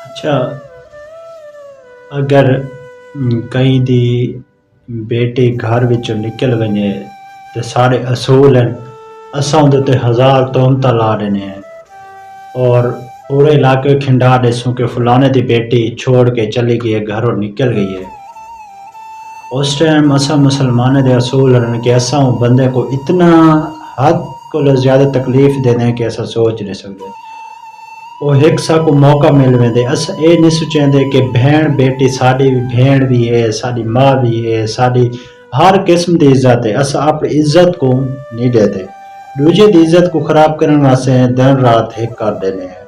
اچھا اگر کہیں دی بیٹی گھر وچوں نکل ونجے تے سارے اصول ہیں اساں اندر تے ہزار تہمتاں لا دینے ہیں اور پورے علاقے کھنڈا دیسوں کہ فلانے دی بیٹی چھوڑ کے چلی گئی ہے گھروں نکل گئی ہے۔ اس ٹائم اساں مسلمانوں دے اصول ہیں کہ اساں بندے کو اتنا حد کو زیادہ تکلیف دینے کہ اساں سوچ نہیں سکتے۔ وہ ایک سا کو موقع مل ویندے اس اے نہیں سوچیندے کہ بہن بیٹی ساری بہن بھی ہے ساری ماں بھی ہے ساری ہر قسم دی عزت ہے اس اپنی عزت کو نہیں دیتے دوجے دی عزت کو خراب کرنے واسطے دن رات ایک کر دینے ہیں۔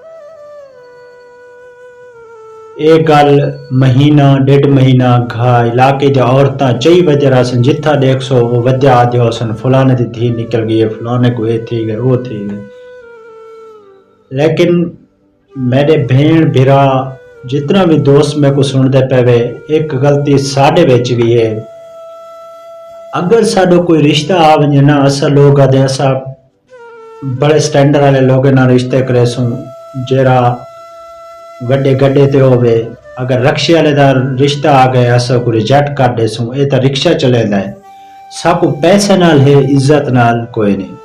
ایک گل مہینہ ڈیڑھ مہینہ گھا علاقے دی عورتاں چئی وجہ راسن جتھا دیکھ سو وہ وجہ آدھے ہوسن فلانے دی دھی نکل گئی ہے فلانے کو یہ تھی گئے وہ تھی گئے، لیکن میرے بہن بھرا جتنا بھی دوست میں کو سن دے پے ایک غلطی ساڈے وچ بھی ہے۔ اگر ساڈو کوئی رشتہ آ ونجے نا اسا لوگ آدھے اسا بڑے سٹینڈرڈ والے لوگ نہ رشتے کرے سوں جیڑا وڈے گڈے تے ہوے اگر رکشے والے دا رشتہ آ گیا اسا کو ریجیکٹ کر دے سوں اے تا رکشہ چلیندا ہے ساکو پیسے نال ہے عزت نال کوئی نہیں۔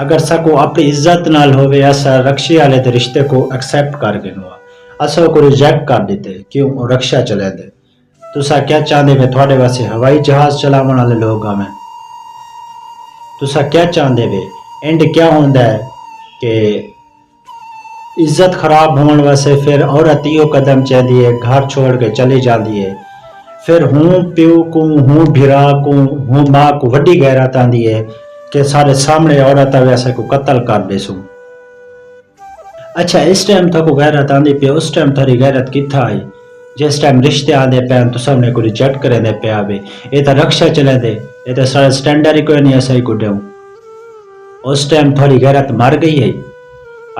اگر ساکو اپنی عزت نال ہوئے اسا رکشے والے دے رشتے کو ایکسیپٹ کر کے نوا اسا کو ریجیکٹ کر دیتے کیوں رکشہ چلے دے تسا کیا چاہندے وے تھوڑے واسطے ہوائی جہاز چلاون والے لوگ آویں تسا کیا چاہندے وے اینڈ کیا ہوندا ہے کہ عزت خراب ہون واسطے پھر عورت ایو قدم چاہندی ہے گھر چھوڑ کے چلی جاندی ہے پھر ہوں پیو کو ہوں بھرا کو ہوں ماں کو وڈی غیرت آندی ہے کہ سارے سامنے عورت ویسے کو قتل کر دے سوں۔ اچھا اس ٹائم تھا کو غیرت آندی پہ اس ٹائم تھاری غیرت کتھا آئی جس ٹائم رشتے آندے پہن تو سب نے کو ریجیکٹ کریں دے پہ آوے یہ تا رکشہ چلے دے یہ تا سارے سٹینڈر ہی کوئی نہیں ایسا ہی کو دیوں اس ٹائم تھاری غیرت مر گئی ہے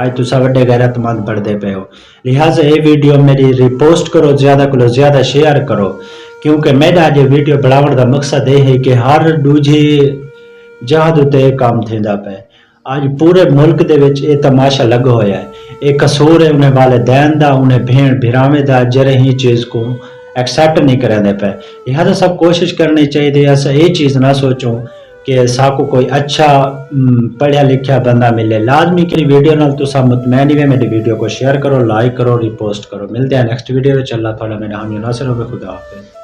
آج تو سا وڈے غیرت مند پڑھ دے پہ ہو لہٰذا یہ ویڈیو میری ریپوسٹ کرو زیادہ کو زیادہ شیئر کرو کیونکہ میرا یہ ویڈیو بڑھاون دا مقصد یہ ہے کہ ہر دوجی جہاد تے کام تھیندا پے آج پورے ملک دے وچ یہ تماشا لگ ہویا ہے ایک قصور ہے انہیں والدین دا انہیں بہن بھراویں دا جرے ہی چیز کو ایکسیپٹ نہیں کرنے پے لہذا سب کوشش کرنی چاہیے ایسا یہ چیز نہ سوچوں کہ ساکو کوئی اچھا پڑھیا لکھیا بندہ ملے لازمی کہ ویڈیو نال تو سب مطمئن ہی میری ویڈیو کو شیئر کرو لائک کرو ریپوسٹ کرو ملتے ہیں نیکسٹ ویڈیو وچ اللہ تعالی میرا حامی ناصر ہو خدا حافظ۔